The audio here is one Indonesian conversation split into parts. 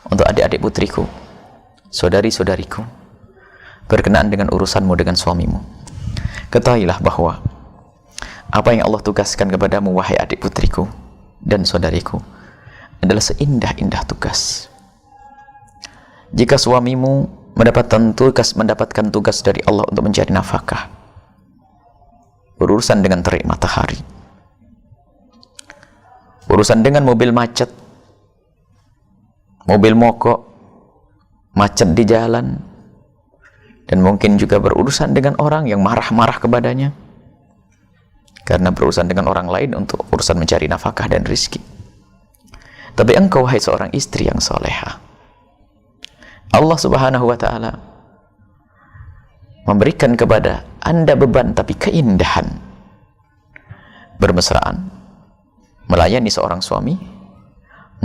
untuk adik-adik putriku, saudari-saudariku, berkenaan dengan urusanmu dengan suamimu. Ketahuilah bahwa apa yang Allah tugaskan kepadamu, wahai adik putriku dan saudariku, adalah seindah-indah tugas. Jika suamimu mendapatkan tugas dari Allah untuk mencari nafkah, berurusan dengan terik matahari, urusan dengan mobil macet, mobil mogok, macet di jalan, dan mungkin juga berurusan dengan orang yang marah-marah kepadanya karena berurusan dengan orang lain untuk urusan mencari nafkah dan rizki. Tapi engkau, wahai seorang istri yang solehah, Allah Subhanahu wa ta'ala memberikan kepada anda beban tapi keindahan, bermesraan, melayani seorang suami,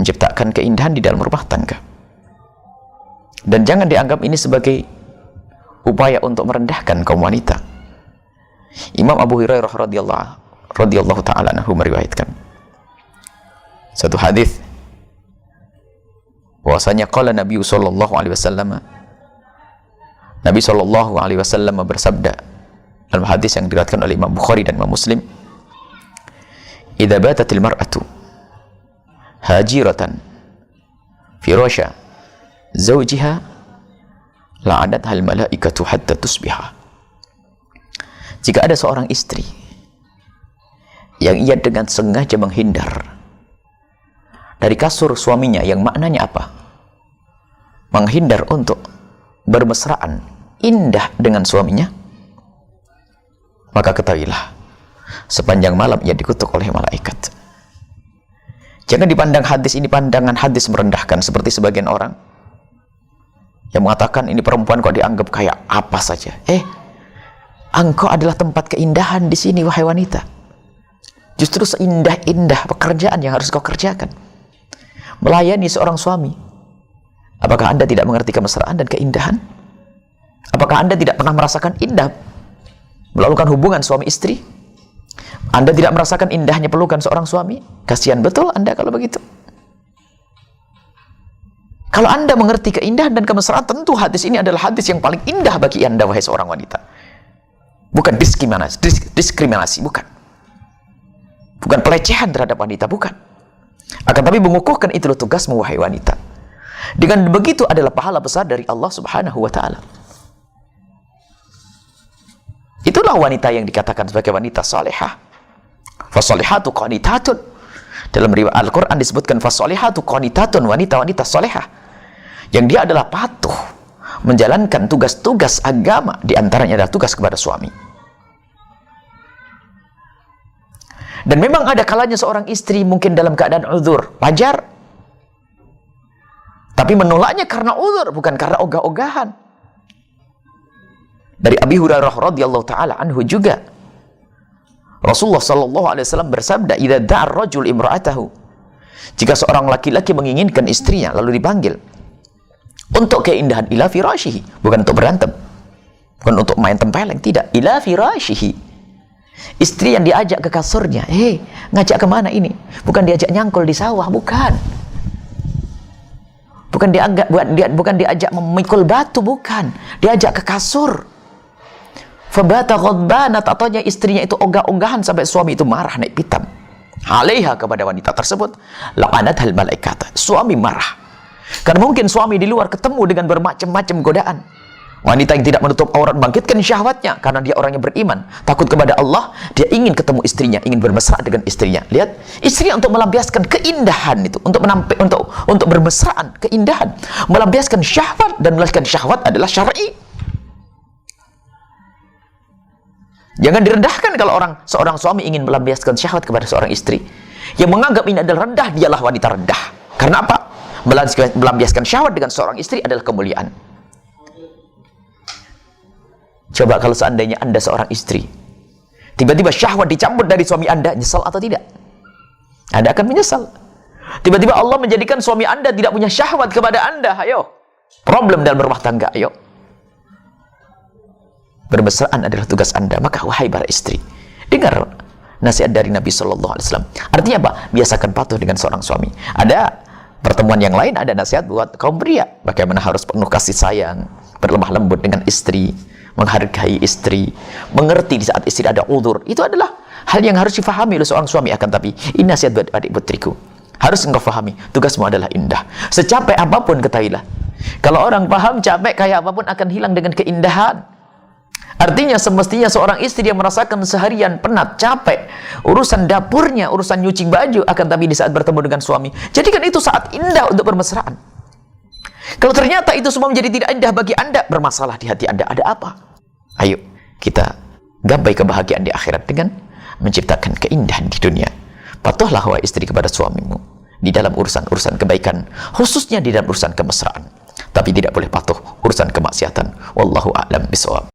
menciptakan keindahan di dalam rumah tangga. Dan jangan dianggap ini sebagai upaya untuk merendahkan kaum wanita. Imam Abu Hurairah radhiyallahu ta'ala anhu meriwayatkan satu hadis bahwasanya qala Nabi sallallahu alaihi wasallam, Nabi sallallahu alaihi wasallam bersabda dalam hadis yang diriwayatkan oleh Imam Bukhari dan Imam Muslim, idza batatil mar'atu hajiratan firasha zawjiha la'anatha al malaikatu hatta tusbiha. Jika ada seorang istri yang ia dengan sengaja menghindar dari kasur suaminya, yang maknanya apa? Menghindar untuk bermesraan indah dengan suaminya, maka ketahuilah sepanjang malam ia dikutuk oleh malaikat. Jangan dipandang hadis ini pandangan hadis merendahkan seperti sebagian orang yang mengatakan ini perempuan kok dianggap kayak apa saja. Engkau adalah tempat keindahan di sini, wahai wanita. Justru seindah-indah pekerjaan yang harus kau kerjakan, melayani seorang suami. Apakah anda tidak mengerti kemesraan dan keindahan? Apakah anda tidak pernah merasakan indah melakukan hubungan suami istri? Anda tidak merasakan indahnya pelukan seorang suami? Kasihan betul anda kalau begitu. Kalau anda mengerti keindahan dan kemesraan, tentu hadis ini adalah hadis yang paling indah bagi anda, wahai seorang wanita. Bukan diskriminasi, bukan. Bukan pelecehan terhadap wanita, bukan. Akan tapi mengukuhkan itu tugasmu, wahai wanita. Dengan begitu adalah pahala besar dari Allah Subhanahu wa ta'ala. Itulah wanita yang dikatakan sebagai wanita salihah. Fasolihatu qanitatun. Dalam riwayat Al-Quran disebutkan fasolihatu qanitatun, wanita-wanita salihah, yang dia adalah patuh menjalankan tugas-tugas agama, diantaranya adalah tugas kepada suami. Dan memang ada kalanya seorang istri mungkin dalam keadaan uzur, wajar, tapi menolaknya karena uzur, bukan karena ogah-ogahan. Dari Abi Hurairah radhiyallahu ta'ala anhu juga, Rasulullah sallallahu alaihi wasallam bersabda, idza da'a ar-rajul imra'atahu, jika seorang laki-laki menginginkan istrinya lalu dipanggil untuk keindahan, ila firashihi, bukan untuk berantem, bukan untuk main tempeleng, tidak, ila firashihi, istri yang diajak ke kasurnya, ngajak kemana ini? Bukan diajak nyangkul di sawah, bukan diajak memikul batu, bukan, diajak ke kasur. Fabata ghadbanat, ataunya istrinya itu ogah-ogahan sampai suami itu marah naik pitam alaiha, kepada wanita tersebut, la'anathal malaikat, suami marah karena mungkin suami di luar ketemu dengan bermacam-macam godaan. Wanita yang tidak menutup aurat bangkitkan syahwatnya karena dia orangnya beriman, takut kepada Allah, dia ingin ketemu istrinya, ingin bermesra dengan istrinya. Lihat, istrinya untuk melampiaskan keindahan itu, untuk bermesraan, keindahan, melampiaskan syahwat, dan melampiaskan syahwat adalah syar'i. Jangan direndahkan kalau seorang suami ingin melampiaskan syahwat kepada seorang istri. Yang menganggap ini adalah rendah, dialah wanita rendah. Karena apa? Melampiaskan syahwat dengan seorang istri adalah kemuliaan. Coba kalau seandainya anda seorang istri, tiba-tiba syahwat dicabut dari suami anda, nyesal atau tidak? Anda akan menyesal. Tiba-tiba Allah menjadikan suami anda tidak punya syahwat kepada anda, ayo. Problem dalam rumah tangga, ayo. Bermesraan adalah tugas anda. Maka wahai para istri, dengar nasihat dari Nabi Sallallahu Alaihi Wasallam. Artinya apa? Biasakan patuh dengan seorang suami. Ada Pertemuan yang lain ada nasihat buat kaum pria, bagaimana harus penuh kasih sayang, berlemah lembut dengan istri, menghargai istri, mengerti di saat istri ada udzur. Itu adalah hal yang harus difahami oleh seorang suami. Akan tapi ini nasihat buat adik putriku, harus engkau fahami, tugasmu adalah indah. Secapek apapun ketahuilah, kalau orang paham capek kayak apapun akan hilang dengan keindahan. Artinya semestinya seorang istri yang merasakan seharian penat, capek, urusan dapurnya, urusan nyuci baju, akan tapi di saat bertemu dengan suami, jadikan itu saat indah untuk bermesraan. Kalau ternyata itu semua menjadi tidak indah bagi Anda, bermasalah di hati Anda, ada apa? Ayo kita gapai kebahagiaan di akhirat dengan menciptakan keindahan di dunia. Patuhlah wahai istri kepada suamimu di dalam urusan-urusan kebaikan, khususnya di dalam urusan kemesraan, tapi tidak boleh patuh urusan kemaksiatan. Wallahu a'lam bishawab.